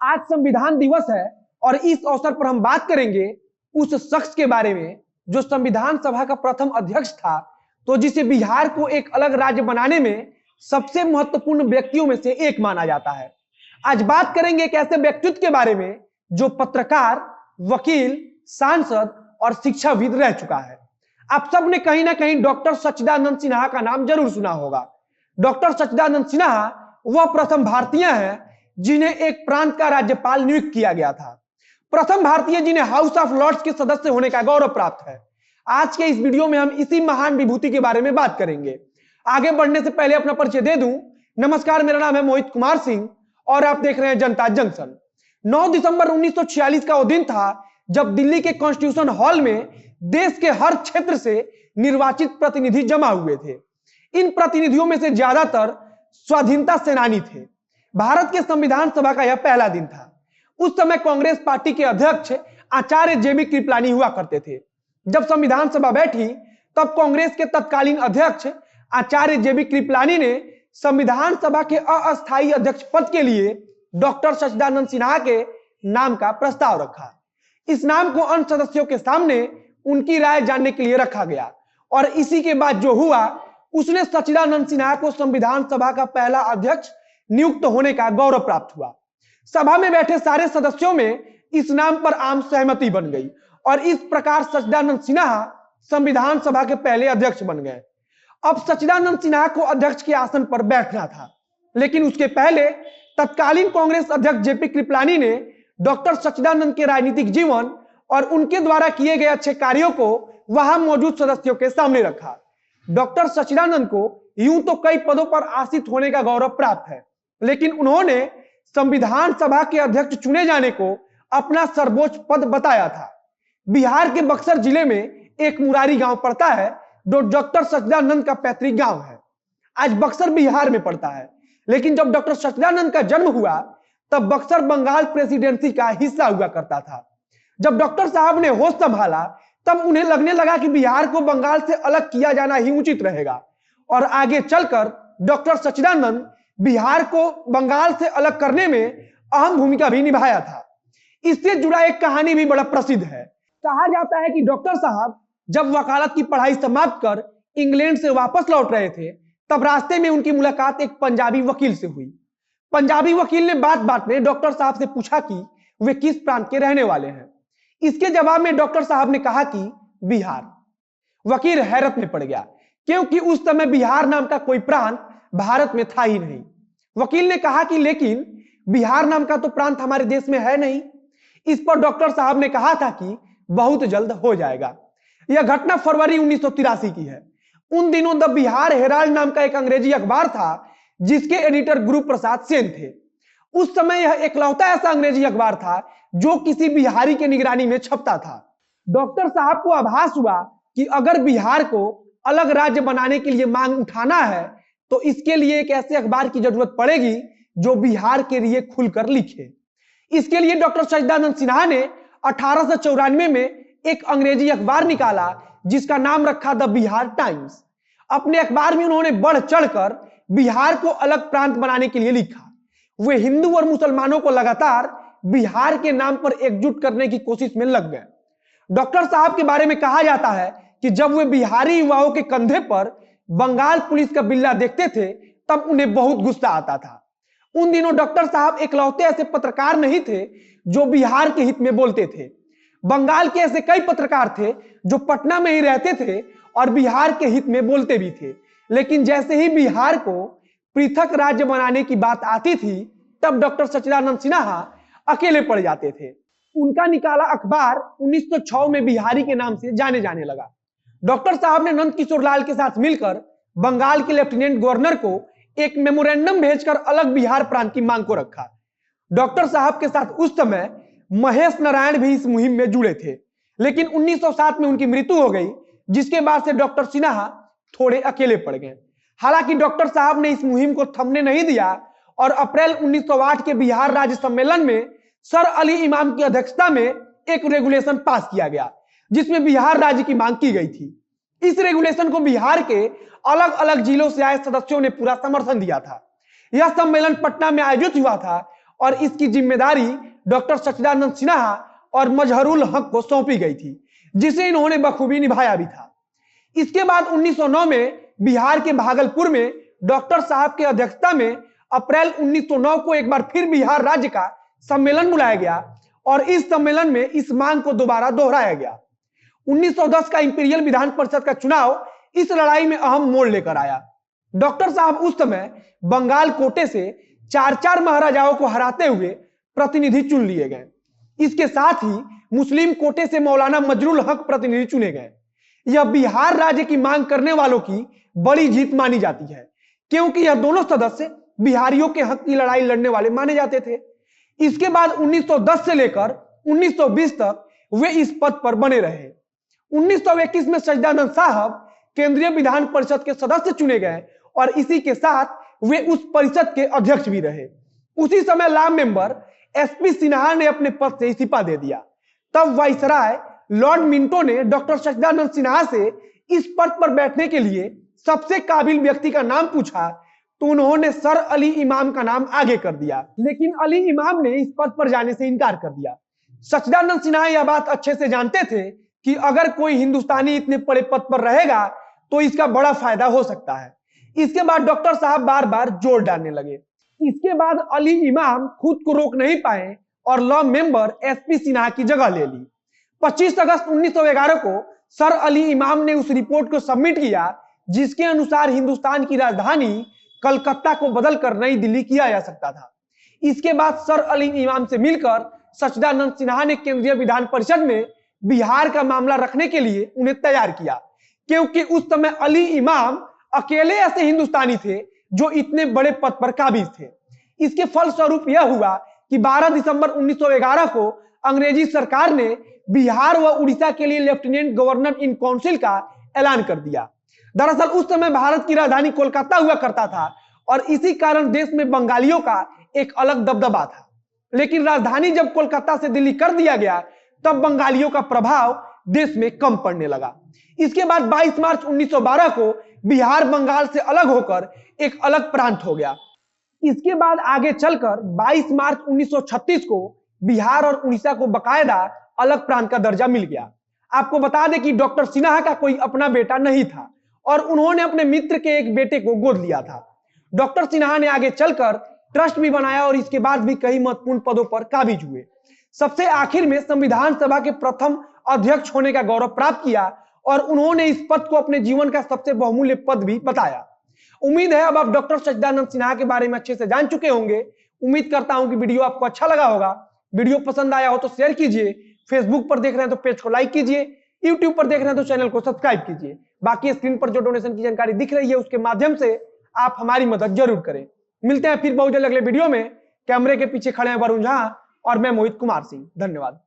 आज संविधान दिवस है और इस अवसर पर हम बात करेंगे उस शख्स के बारे में जो संविधान सभा का प्रथम अध्यक्ष था, तो जिसे बिहार को एक अलग राज्य बनाने में सबसे महत्वपूर्ण व्यक्तियों में से एक माना जाता है। आज बात करेंगे एक ऐसे व्यक्तित्व के बारे में जो पत्रकार, वकील, सांसद और शिक्षाविद रह चुका है। आप सब ने कहीं ना कहीं डॉक्टर सच्चिदानंद सिन्हा का नाम जरूर सुना होगा। डॉक्टर सच्चिदानंद सिन्हा वह प्रथम भारतीय हैं जिन्हें एक प्रांत का राज्यपाल नियुक्त किया गया था, प्रथम भारतीय जिन्हें हाउस ऑफ लॉर्ड्स के सदस्य होने का गौरव प्राप्त है। आज के इस वीडियो में हम इसी महान विभूति के बारे में बात करेंगे। आगे बढ़ने से पहले अपना परिचय दे दूं। नमस्कार, मेरा नाम है मोहित कुमार सिंह और आप देख रहे हैं जनता जंक्शन। 9 दिसंबर 1946 का वो दिन था जब दिल्ली के कॉन्स्टिट्यूशन हॉल में देश के हर क्षेत्र से निर्वाचित प्रतिनिधि जमा हुए थे। इन प्रतिनिधियों में से ज्यादातर स्वाधीनता सेनानी थे। भारत के संविधान सभा का यह पहला दिन था। उस समय कांग्रेस पार्टी के अध्यक्ष आचार्य जेबी कृपलानी हुआ करते थे। जब संविधान सभा बैठी तब कांग्रेस के तत्कालीन अध्यक्ष आचार्य जेबी कृपलानी ने संविधान सभा के अस्थायी अध्यक्ष पद के लिए डॉक्टर सच्चिदानंद सिन्हा के नाम का प्रस्ताव रखा। इस नाम को अन्य सदस्यों के सामने उनकी राय जानने के लिए रखा गया और इसी के बाद जो हुआ उसने सच्चिदानंद सिन्हा को संविधान सभा का पहला अध्यक्ष नियुक्त होने का गौरव प्राप्त हुआ। सभा में बैठे सारे सदस्यों में इस नाम पर आम सहमति बन गई और इस प्रकार सच्चिदानंद सिन्हा संविधान सभा के पहले अध्यक्ष बन गए। अब सच्चिदानंद सिन्हा को अध्यक्ष के आसन पर बैठना था, लेकिन उसके पहले तत्कालीन कांग्रेस अध्यक्ष जेपी कृपलानी ने डॉक्टर सच्चिदानंद के राजनीतिक जीवन और उनके द्वारा किए गए अच्छे कार्यों को वहां मौजूद सदस्यों के सामने रखा। डॉक्टर सच्चिदानंद को यूं तो कई पदों पर आसीन होने का गौरव प्राप्त है, लेकिन उन्होंने संविधान सभा के अध्यक्ष चुने जाने को अपना सर्वोच्च पद बताया था। बिहार के बक्सर जिले में एक मुरारी गांव पड़ता है जो डॉक्टर सच्चिदानंद का पैतृक गांव है। आज बक्सर बिहार में पड़ता है, लेकिन जब डॉक्टर सच्चिदानंद का जन्म हुआ तब बक्सर बंगाल प्रेसिडेंसी का हिस्सा हुआ करता था। जब डॉक्टर साहब ने होश संभाला तब उन्हें लगने लगा कि बिहार को बंगाल से अलग किया जाना ही उचित रहेगा और आगे चलकर डॉक्टर सच्चिदानंद बिहार को बंगाल से अलग करने में अहम भूमिका भी निभाया था। इससे जुड़ा एक कहानी भी बड़ा प्रसिद्ध है। कहा जाता है कि डॉक्टर साहब जब वकालत की पढ़ाई समाप्त कर इंग्लैंड से वापस लौट रहे थे तब रास्ते में उनकी मुलाकात एक पंजाबी वकील से हुई। पंजाबी वकील ने बात बात में डॉक्टर साहब से पूछा कि वे किस प्रांत के रहने वाले हैं। इसके जवाब में डॉक्टर साहब ने कहा कि बिहार। वकील हैरत में पड़ गया क्योंकि उस समय बिहार नाम का कोई प्रांत भारत में था ही नहीं। वकील ने कहा कि लेकिन बिहार नाम का तो प्रांत हमारे देश में है नहीं। इस पर डॉक्टर साहब ने कहा था कि बहुत जल्द हो जाएगा। यह घटना फरवरी 1983 की है। उन दिनों द बिहार हेराल्ड नाम का एक अंग्रेजी अखबार था जिसके एडिटर गुरु प्रसाद सेन थे। उस समय यह एकलौता ऐसा अंग्रेजी अखबार था जो किसी बिहारी के निगरानी में छपता था। डॉक्टर साहब को आभास हुआ कि अगर बिहार को अलग राज्य बनाने के लिए मांग उठाना है तो इसके लिए एक ऐसे अखबार की जरूरत पड़ेगी जो बिहार के लिए खुलकर लिखे। इसके लिए डॉक्टर सच्चिदानंद सिन्हा ने 1894 में एक अंग्रेजी अखबार निकाला जिसका नाम रखा द बिहार टाइम्स। अपने अखबार में उन्होंने बढ़ चढ़कर बिहार को अलग प्रांत बनाने के लिए लिखा। वे हिंदू और मुसलमानों को लगातार बिहार के नाम पर एकजुट करने की कोशिश में लग गए। डॉक्टर साहब के बारे में कहा जाता है कि जब वे बिहारी युवाओं के कंधे पर बंगाल पुलिस का बिल्ला देखते थे तब उन्हें बहुत गुस्सा आता था। उन दिनों डॉक्टर साहब इकलौते ऐसे पत्रकार नहीं थे जो बिहार के हित में बोलते थे। बंगाल के ऐसे कई पत्रकार थे जो पटना में ही रहते थे और बिहार के हित में बोलते भी थे, लेकिन जैसे ही बिहार को पृथक राज्य बनाने की बात आती थी तब डॉक्टर सच्चिदानंद सिन्हा अकेले पड़ जाते थे। उनका निकाला अखबार 1906 में बिहारी के नाम से जाने जाने लगा। डॉक्टर साहब ने नंद किशोर लाल के साथ मिलकर बंगाल के लेफ्टिनेंट गवर्नर को एक मेमोरेंडम भेजकर अलग बिहार प्रांत की मांग को रखा। डॉक्टर साहब के साथ उस समय महेश नारायण भी इस मुहिम में जुड़े थे, लेकिन 1907 में उनकी मृत्यु हो गई, जिसके बाद से डॉक्टर सिन्हा थोड़े अकेले पड़ गए। हालांकि डॉक्टर साहब ने इस मुहिम को थमने नहीं दिया और अप्रैल 1908 के बिहार राज्य सम्मेलन में सर अली इमाम की अध्यक्षता में एक रेगुलेशन पास किया गया जिसमें बिहार राज्य की मांग की गई थी। इस रेगुलेशन को बिहार के अलग अलग जिलों से आए सदस्यों ने पूरा समर्थन दिया था। यह सम्मेलन पटना में आयोजित हुआ था और इसकी जिम्मेदारी डॉक्टर सच्चिदानंद सिन्हा और मजहरुल हक को सौंपी गई थी, जिसे इन्होंने बखूबी निभाया भी था। इसके बाद 1909 में बिहार के भागलपुर में डॉक्टर साहब की अध्यक्षता में अप्रैल 1909 को एक बार फिर बिहार राज्य का सम्मेलन बुलाया गया और इस सम्मेलन में इस मांग को दोबारा दोहराया गया। 1910 का इंपीरियल विधान परिषद का चुनाव इस लड़ाई में अहम मोड़ लेकर आया। डॉक्टर साहब उस समय बंगाल कोटे से 4 महाराजाओं को हराते हुए प्रतिनिधि चुन लिए गए। इसके साथ ही मुस्लिम कोटे से मौलाना मजरुल हक प्रतिनिधि चुने गए। यह बिहार राज्य की मांग करने वालों की बड़ी जीत मानी जाती है, क्योंकि यह दोनों सदस्य बिहारियों के हक की लड़ाई लड़ने वाले माने जाते थे। इसके बाद 1910 से लेकर 1920 तक वे इस पद पर बने रहे। 1921 में सच्चिदानंद साहब केंद्रीय विधान परिषद के सदस्य चुने गए और इसी के साथ वे उस परिषद के अध्यक्ष भी रहे। उसी समय लॉ मेंबर एसपी सिन्हा ने अपने पद से इस्तीफा दे दिया। तब वाइसराय लॉर्ड मिंटो ने डॉक्टर सच्चिदानंद सिन्हा से इस पद पर बैठने के लिए सबसे काबिल व्यक्ति का नाम पूछा, तो उन्होंने सर अली इमाम का नाम आगे कर दिया, लेकिन अली इमाम ने इस पद पर जाने से इनकार कर दिया। सच्चिदानंद सिन्हा यह बात अच्छे से जानते थे कि अगर कोई हिंदुस्तानी इतने बड़े पद पर रहेगा तो इसका बड़ा फायदा हो सकता है। इसके बाद डॉक्टर साहब बार बार जोर डालने लगे। इसके बाद अली इमाम खुद को रोक नहीं पाए और लॉ मेंबर एसपी सिन्हा की जगह ले ली। 25 अगस्त 1911 को सर अली इमाम ने उस रिपोर्ट को सबमिट किया जिसके अनुसार हिंदुस्तान की राजधानी कलकत्ता को बदलकर नई दिल्ली किया जा सकता था। इसके बाद सर अली इमाम से मिलकर सच्चिदानंद सिन्हा ने केंद्रीय विधान परिषद में बिहार का मामला रखने के लिए उन्हें तैयार किया, क्योंकि उस समय अली इमाम अकेले ऐसे हिंदुस्तानी थे जो इतने बड़े पद पर काबिज थे। इसके फलस्वरूप यह हुआ कि 12 दिसंबर 1911 को अंग्रेजी सरकार ने बिहार व उड़ीसा के लिए लेफ्टिनेंट गवर्नर इन काउंसिल का ऐलान कर दिया। दरअसल उस समय भारत की राजधानी कोलकाता हुआ करता था और इसी कारण देश में बंगालियों का एक अलग दबदबा था। लेकिन राजधानी जब कोलकाता से दिल्ली कर दिया गया तब बंगालियों का प्रभाव देश में कम पड़ने लगा। इसके बाद 22 मार्च 1912 को बिहार बंगाल से अलग होकर एक अलग प्रांत हो गया। इसके बाद आगे चलकर 22 मार्च 1936 को बिहार और उड़ीसा को बकायदा अलग प्रांत का दर्जा मिल गया। आपको बता दें कि डॉक्टर सिन्हा का कोई अपना बेटा नहीं था और उन्होंने अपने मित्र के एक बेटे को गोद लिया था। डॉक्टर सिन्हा ने आगे चलकर ट्रस्ट भी बनाया और इसके बाद भी कई महत्वपूर्ण पदों पर काबिज हुए। सबसे आखिर में संविधान सभा के प्रथम अध्यक्ष होने का गौरव प्राप्त किया और उन्होंने इस पद को अपने जीवन का सबसे बहुमूल्य पद भी बताया। उम्मीद है अब आप डॉक्टर सच्चिदानंद सिन्हा के बारे में अच्छे से जान चुके होंगे। उम्मीद करता हूं कि वीडियो आपको अच्छा लगा होगा। वीडियो पसंद आया हो तो शेयर कीजिए, फेसबुक पर देख रहे हैं तो पेज को लाइक कीजिए, यूट्यूब पर देख रहे हैं तो चैनल को सब्सक्राइब कीजिए। बाकी स्क्रीन पर जो डोनेशन की जानकारी दिख रही है उसके माध्यम से आप हमारी मदद जरूर करें। मिलते हैं फिर बहुत जल्द अगले वीडियो में। कैमरे के पीछे खड़े हैं वरुण झा और मैं मोहित कुमार सिंह। धन्यवाद।